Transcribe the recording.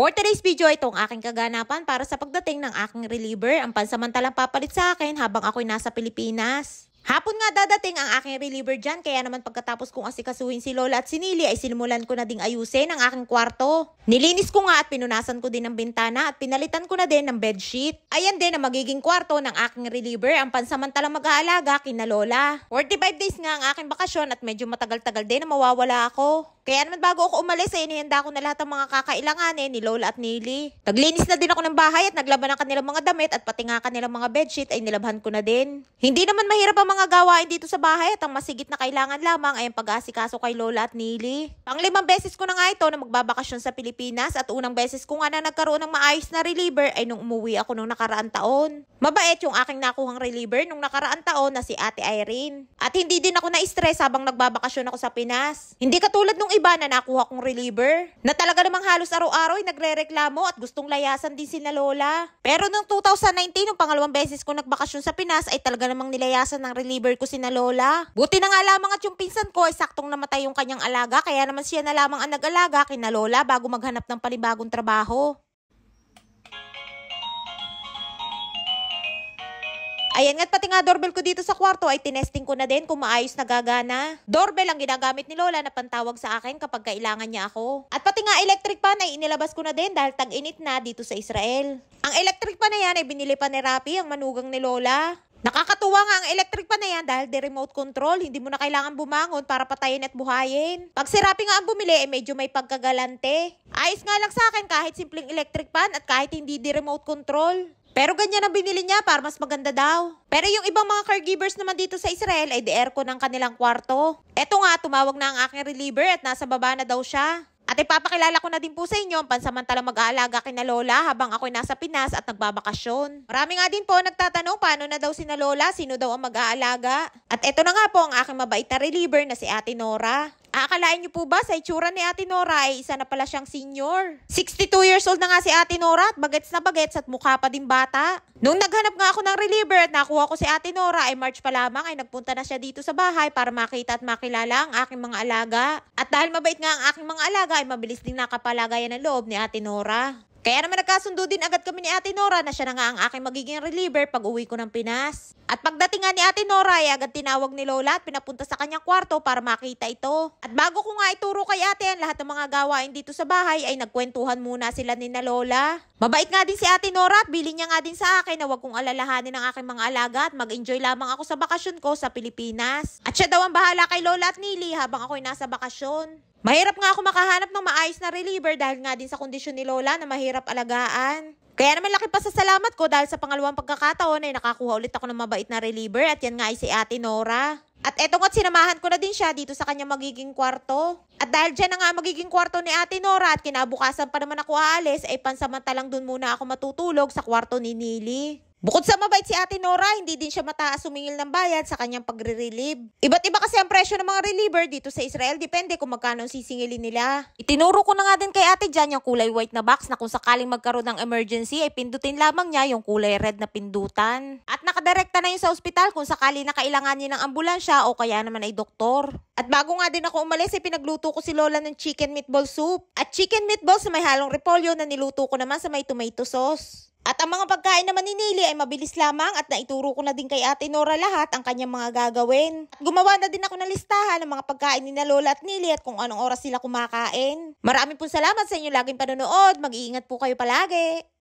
For today's video, itong aking kaganapan para sa pagdating ng aking reliever, ang pansamantalang papalit sa akin habang ako'y nasa Pilipinas. Hapon nga dadating ang aking reliever dyan, kaya naman pagkatapos kong asikasuhin si Lola at si Nili ay sinimulan ko na ding ayusin ang aking kwarto. Nilinis ko nga at pinunasan ko din ang bintana at pinalitan ko na din ng bedsheet. Ayan din ang magiging kwarto ng aking reliever, ang pansamantalang mag-aalaga kina Lola. 45 days nga ang aking bakasyon at medyo matagal-tagal din na mawawala ako. Kaya naman bago ako umalis ay inihanda ko na lahat ng mga kakailanganin ni Lola at Nili. Naglinis na din ako ng bahay at naglaban ng kanilang mga damit at pati nga kanilang mga bedsheet ay nilabhan ko na din. Hindi naman mahirap ang mga gawain dito sa bahay at ang masigit na kailangan lamang ay ang pag-aasikaso kay Lola at Nili. Pang-5 beses ko na nga ito na magbabakasyon sa Pilipinas at unang beses ko nga na nagkaroon ng maayos na reliever ay nung umuwi ako nung nakaraang taon. Mabait yung aking nakuhang reliever nung nakaraang taon na si Ate Irene. At hindi din ako na-stress habang nagbabakasyon ako sa Pinas. Hindi katulad nung iba na nakuha kong reliever, na talaga namang halos araw-araw ay nagre-reklamo at gustong layasan din sina Lola. Pero nung 2019, nung pangalawang beses ko nagbakasyon sa Pinas, ay talaga namang nilayasan ng reliever ko sina Lola. Buti na nga lamang at yung pinsan ko ay saktong namatay yung kanyang alaga, kaya naman siya na lamang ang nag-alaga kina Lola bago maghanap ng panibagong trabaho. Ayan nga't pati nga doorbell ko dito sa kwarto ay tinesting ko na din kung maayos na gagana. Doorbell ang ginagamit ni Lola na pantawag sa akin kapag kailangan niya ako. At pati nga electric pan ay inilabas ko na din dahil tag-init na dito sa Israel. Ang electric pan na yan ay binili pa ni Rapi, ang manugang ni Lola. Nakakatuwa nga ang electric pan na yan dahil de remote control, hindi mo na kailangan bumangon para patayin at buhayin. Pag si Rapi nga ang bumili ay medyo may pagkagalante. Ayos nga lang sa akin kahit simpleng electric pan at kahit hindi de remote control. Pero ganyan ang binili niya para mas maganda daw. Pero yung ibang mga caregivers naman dito sa Israel ay de-aircon ng kanilang kwarto. Eto nga, tumawag na ang aking reliever at nasa baba na daw siya. At ipapakilala ko na din po sa inyo ang pansamantalang mag-aalaga kina Lola habang ako'y nasa Pinas at nagbabakasyon. Marami nga din po nagtatanong paano na daw sina Lola, sino daw ang mag-aalaga. At eto na nga po ang aking mabait na reliever na si Ate Nora. Akalain niyo po ba sa itsura ni Ate Nora ay isa na pala siyang senior? 62 years old na nga si Ate Nora at bagets na bagets at mukha pa din bata. Nung naghanap nga ako ng reliever at nakuha ko si Ate Nora ay March pa lamang ay nagpunta na siya dito sa bahay para makita at makilala ang aking mga alaga. At dahil mabait nga ang aking mga alaga ay mabilis din nakapalagayan ng loob ni Ate Nora. Kaya naman nagkasundo din agad kami ni Ate Nora na siya na nga ang aking magiging reliever pag uwi ko ng Pinas. At pagdating nga ni Ate Nora ay agad tinawag ni Lola at pinapunta sa kanyang kwarto para makita ito. At bago ko nga ituro kay Ate ang lahat ng mga gawain dito sa bahay ay nagkwentuhan muna sila ni na Lola. Mabait nga din si Ate Nora at bilin niya nga din sa akin na wag kong alalahanin ang aking mga alaga at mag-enjoy lamang ako sa bakasyon ko sa Pilipinas. At siya daw ang bahala kay Lola at Nili habang ako'y nasa bakasyon. Mahirap nga ako makahanap ng maayos na reliever dahil nga din sa kondisyon ni Lola na mahirap alagaan. Kaya naman laki pa sa salamat ko dahil sa pangalawang pagkakataon ay nakakuha ulit ako ng mabait na reliever at yan nga ay si Ate Nora. At eto nga't sinamahan ko na din siya dito sa kanyang magiging kwarto. At dahil dyan na nga magiging kwarto ni Ate Nora at kinabukasan pa naman ako aalis ay pansamantalang dun muna ako matutulog sa kwarto ni Nili. Bukod sa mabait si Ate Nora, hindi din siya mataas sumingil ng bayad sa kanyang pagre-relieve. Iba't iba kasi ang presyo ng mga reliever dito sa Israel, depende kung magkano sisingilin nila. Itinuro ko na nga din kay Ate dyan yung kulay white na box na kung sakaling magkaroon ng emergency ay pindutin lamang niya yung kulay red na pindutan. At nakadirekta na yun sa ospital kung sakali na kailangan niya ng ambulansya o kaya naman ay doktor. At bago nga din ako umalis ay pinagluto ko si Lola ng chicken meatball soup. At chicken meatballs na may halong repolyo na niluto ko naman sa may tomato sauce. At ang mga pagkain naman ni Nili ay mabilis lamang at naituro ko na din kay Ate Nora lahat ang kanyang mga gagawin. At gumawa na din ako ng listahan ng mga pagkain ni na Lola at Nili at kung anong oras sila kumakain. Maraming po salamat sa inyo laging panonood. Mag-iingat po kayo palagi.